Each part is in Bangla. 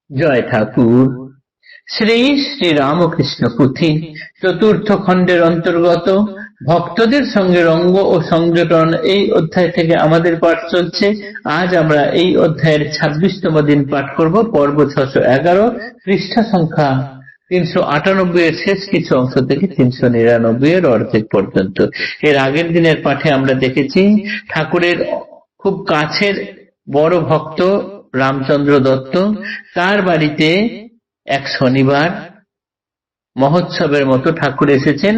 জয় ঠাকুর। শ্রী শ্রী রামকৃষ্ণ পুঁথি চতুর্থ খণ্ডের অন্তর্গত ভক্তদের সঙ্গে রঙ্গ ও সংযোজন, এই অধ্যায় থেকে আমাদের পাঠ চলছে। আজ আমরা এই অধ্যায়ের 26তম দিন পাঠ করব। পর্ব 611, পৃষ্ঠা সংখ্যা 398 এর শেষ কিছু অংশ থেকে 399 এর অর্ধেক পর্যন্ত। এর আগের দিনের পাঠে আমরা দেখেছি ঠাকুরের খুব কাছের বড় ভক্ত রামচন্দ্র দত্ত, তার বাড়িতে এক শনিবার মহোৎসবের মতো ঠাকুর এসেছেন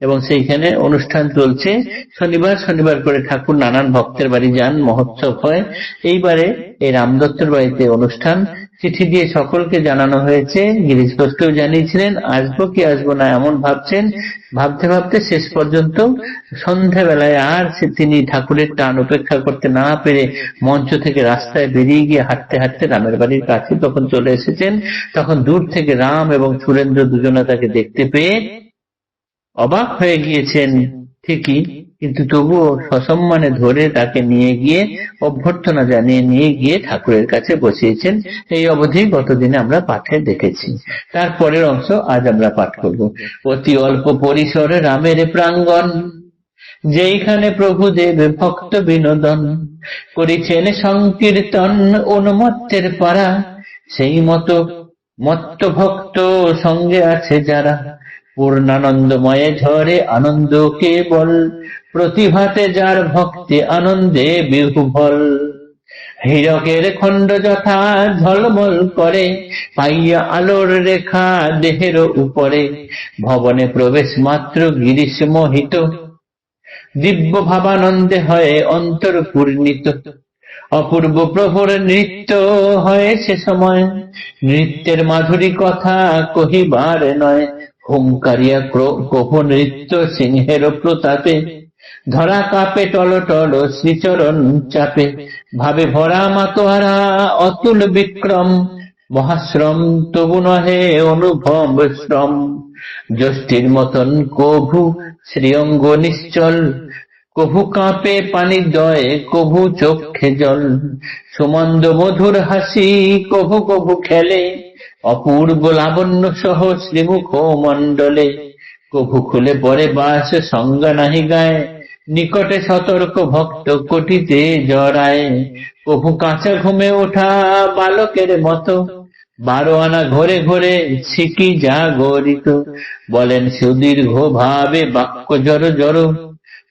এবং সেইখানে অনুষ্ঠান চলছে। শনিবার শনিবার করে ঠাকুর নানান ভক্তের বাড়ি যান, মহোৎসব হয়। এইবারে এই রামদত্তর বাড়িতে অনুষ্ঠান। চিঠি দিয়ে সকলকে জানানো হয়েছে, গিরিশ ঘোষকেও জানিয়েছিলেন। আসবো কি আসবো না এমন ভাবছেন, ভাবতে ভাবতে শেষ পর্যন্ত সন্ধ্যাবেলায় আর তিনি ঠাকুরের টান উপেক্ষা করতে না পেরে মঞ্চ থেকে রাস্তায় বেরিয়ে গিয়ে হাঁটতে হাঁটতে রামের বাড়ির কাছে তখন চলে এসেছেন। তখন দূর থেকে রাম এবং সুরেন্দ্র দুজনে তাকে দেখতে পেয়ে অবাক হয়ে গিয়েছেন ঠিকই, কিন্তু তবুও সসম্মানে ধরে তাকে নিয়ে গিয়ে অভ্যর্থনা জানিয়ে নিয়ে গিয়ে ঠাকুরের কাছে বসিয়েছেন। এই অবধি গতদিনে আমরা পাঠে দেখেছি। তারপরের অংশ আজ আমরা পাঠ করব। অতি অল্প পরিসরে রামের প্রাঙ্গণ, যেইখানে প্রভুদেব ভক্ত বিনোদন করিছেন সংকীর্তন উন্মত্তের পারা, সেই মতো মত্ত ভক্ত সঙ্গে আছে যারা, পূর্ণানন্দময়ে ঝরে আনন্দ কেবল, প্রতিভাতে যার ভক্তি আনন্দে বিহুবল। হীরকের খণ্ড যথা ঝলমল করে, পাইয়া আলোর রেখা দেহের উপরে, ভবনে প্রবেশ মাত্র গিরিশ মোহিত, দিব্য ভাবানন্দে হয় অন্তর পূর্ণিত। অপূর্ব প্রভুর নৃত্য হয় সে সময়, নৃত্যের মাধুরী কথা কহিবার নয়, হুঙ্কারিয়া কহ নৃত্য সিংহের প্রতাপে, ধরা কাপে টল টল শ্রীচরণ চাপে, ভাবে ভরা মাতোয়ারা অতুল বিক্রম, মহাশ্রম তবু নহে অনুভব শ্রম, জ্যোষ্ঠীর মতন কভু শ্রীঅঙ্গ নিশ্চল, কভু কাঁপে পানি দয় কভু চক্ষে জল, সুমন্দ মধুর হাসি কভু কভু খেলে, অপূর্ব লাবণ্য সহ শ্রীমুখ মণ্ডলে, কভু খুলে পরে বাস সংজ্ঞা নাহি গায়, নিকটে সতর্ক ভক্ত কোটিতে জড়ায়, কভু কাঁচা ঘুমে ওঠা বালকের মতো, 12 আনা ঘরে ঘরে ছিকি জাগরিত, বলেন সুদীর্ঘ ভাবে বাক্য জড় জড়,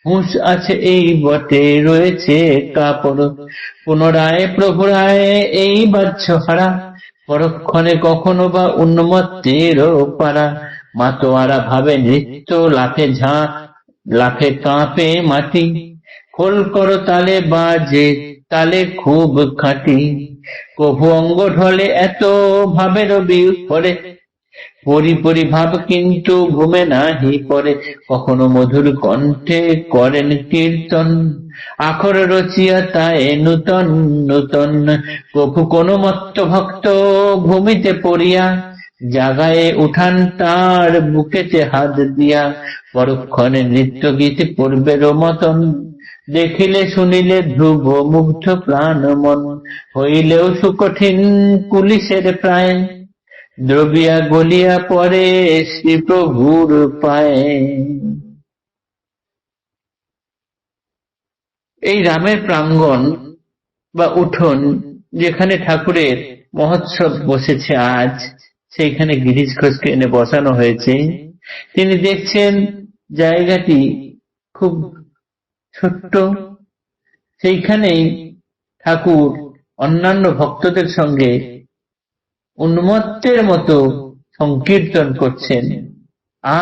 হুঁশ আছে এই বটে রয়েছে কাপড়, পুনরায় প্রভুরায় এই বাহ্য হারা, পরক্ষণে কখনো বা উন্মত্তের পারা, মাতোয়ারা ভাবে নৃত্য লাফে লাফে কাঁপে মাটি, খোল করো তালে বাজে তালে খুব খাঁটি, কভু অঙ্গ ঢলে এত ভাবের বিপরে, পরিভাব কিন্তু ঘুমে নাহি পরে, কখনো মধুর কণ্ঠে করেন কীর্তন, আখর রচিয়া তাই নূতন নূতন, কভু কোন মত্ত ভক্ত ভূমিতে পড়িয়া, জাগায়ে উঠান তার বুকেতে হাত দিয়া, পরক্ষণে নৃত্য গীত পূর্বের মতন, দেখিলে শুনিলে ধ্রুব মুগ্ধ প্রাণ মন, হইলেও সুকঠিন পুলিশের প্রায়, দ্রবিয়া গলিয়া পরে শ্রী প্রভুর পায়ে। এই রামের প্রাঙ্গণ বা উঠোন, যেখানে ঠাকুরের মহোৎসব বসেছে আজ, সেইখানে গিরিশ ঘোষকে এনে বসানো হয়েছে। তিনি দেখছেন জায়গাটি খুব ছোট্ট, সেইখানেই ঠাকুর অন্যান্য ভক্তদের সঙ্গে উন্মত্তের মতো সংকীর্তন করছেন।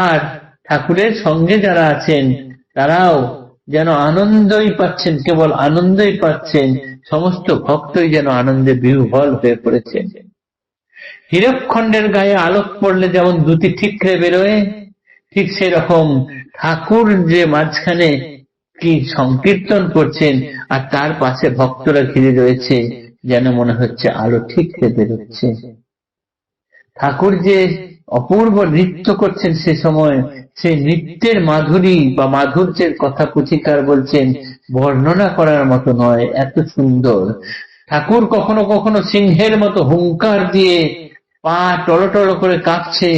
আর ঠাকুরের সঙ্গে যারা আছেন তারাও যেন আনন্দই পাচ্ছেন, কেবল আনন্দই পাচ্ছেন। সমস্ত ভক্তই যেন আনন্দে বিহ্বল হয়ে পড়েছেন। হীরকখণ্ডের গায়ে আলোক পড়লে যেমন দুটি ঠিকরে বেরোয়, ঠিক সেরকম ঠাকুর যে মাঝখানে কি সংকীর্তন করছেন আর তার পাশে ভক্তরা ঘিরে রয়েছে, যেন মনে হচ্ছে আলো ঠিকরে বেরোচ্ছে। ঠাকুর যে অপূর্ব নৃত্য করছেন সে সময়, সেই নৃত্যের মাধুরী বা মাধুর্যের কথা পুঁথিকার বলছেন বর্ণনা করার মতো নয়, এত সুন্দর। ঠাকুর কখনো কখনো সিংহের মতো হুঙ্কার দিয়ে পা টলটল করে কাঁপছে,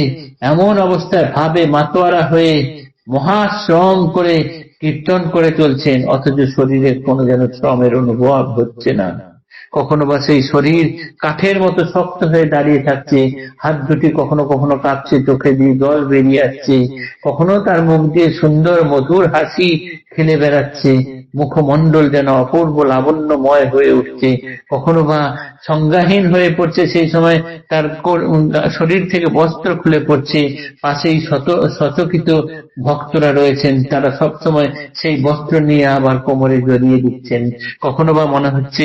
এমন অবস্থায় ভাবে মাতোয়ারা হয়ে মহাশ্রম করে কীর্তন করে চলছেন, অথচ শরীরে কোনো যেন শ্রমের অনুভব হচ্ছে না। কখনো বা সেই শরীর কাঠের মতো শক্ত হয়ে দাঁড়িয়ে থাকছে, হাত দুটি কখনো কখনো কাঁপছে, চোখে দিয়ে জল বেরিয়ে আসছে, কখনো তার মুখ দিয়ে সুন্দর মধুর হাসি খেলে বেড়াচ্ছে, মুখমণ্ডল যেন অপূর্ব লাবণ্যময় হয়ে উঠছে, কখনো বা সংজ্ঞাহীন হয়ে পড়ছে। সেই সময় তার শরীর থেকে বস্ত্র খুলে পড়ছে, পাশেই শতকিত ভক্তরা রয়েছেন, তারা সব সময় সেই বস্ত্র নিয়ে আবার কোমরে জড়িয়ে দিচ্ছেন। কখনো বা মনে হচ্ছে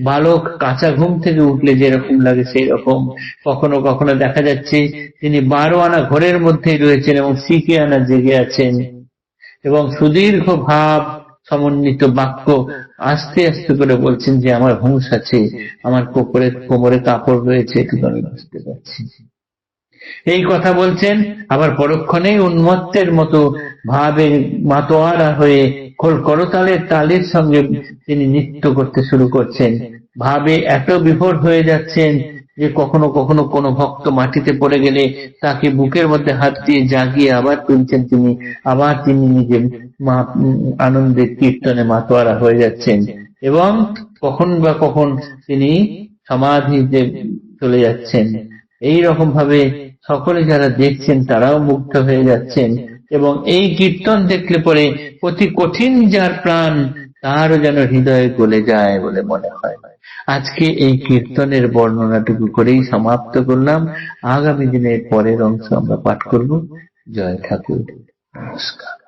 বালক কাঁচা ঘুম থেকে উঠলে যেরকম লাগে সেই রকম। কখনো কখনো দেখা যাচ্ছে তিনি 12 আনা ঘরের মধ্যেই রয়েছেন এবং শিখে আনা জেগে আছেন, এবং সুদীর্ঘ ভাব সমন্বিত বাক্য আস্তে আস্তে করে বলছেন যে আমার হুঁশ আছে, আমার কোমরে কাপড় রয়েছে, এটুকু আমি বুঝতে পারছি। এই কথা বলছেন, আবার পরক্ষণেই উন্মত্তের মতো ভাবে মাতোয়ারা হয়ে করতালের তালের সঙ্গে তিনি নৃত্য করতে শুরু করছেন। ভাবে এত বিভোর হয়ে যাচ্ছেন যে কখনো কখনো কোনো ভক্ত মাটিতে পড়ে গেলে তাকে বুকের মধ্যে হাত দিয়ে জাগিয়ে আবার তুলছেন তিনি, আবার তিনি নিজে আনন্দের কীর্তনে মাতোয়ারা হয়ে যাচ্ছেন, এবং কখন বা কখন তিনি সমাধিতে চলে যাচ্ছেন। এই রকম ভাবে সকলে যারা দেখছেন তারাও মুগ্ধ হয়ে যাচ্ছেন, এবং এই কীর্তন দেখলে পরে অতি কঠিন যার প্রাণ তারও যেন হৃদয়ে গলে যায় বলে মনে হয়। আজকে এই কীর্তনের বর্ণনাটুকু করেই সমাপ্ত করলাম। আগামী দিনের পরের অংশ আমরা পাঠ করব। জয় ঠাকুর। নমস্কার।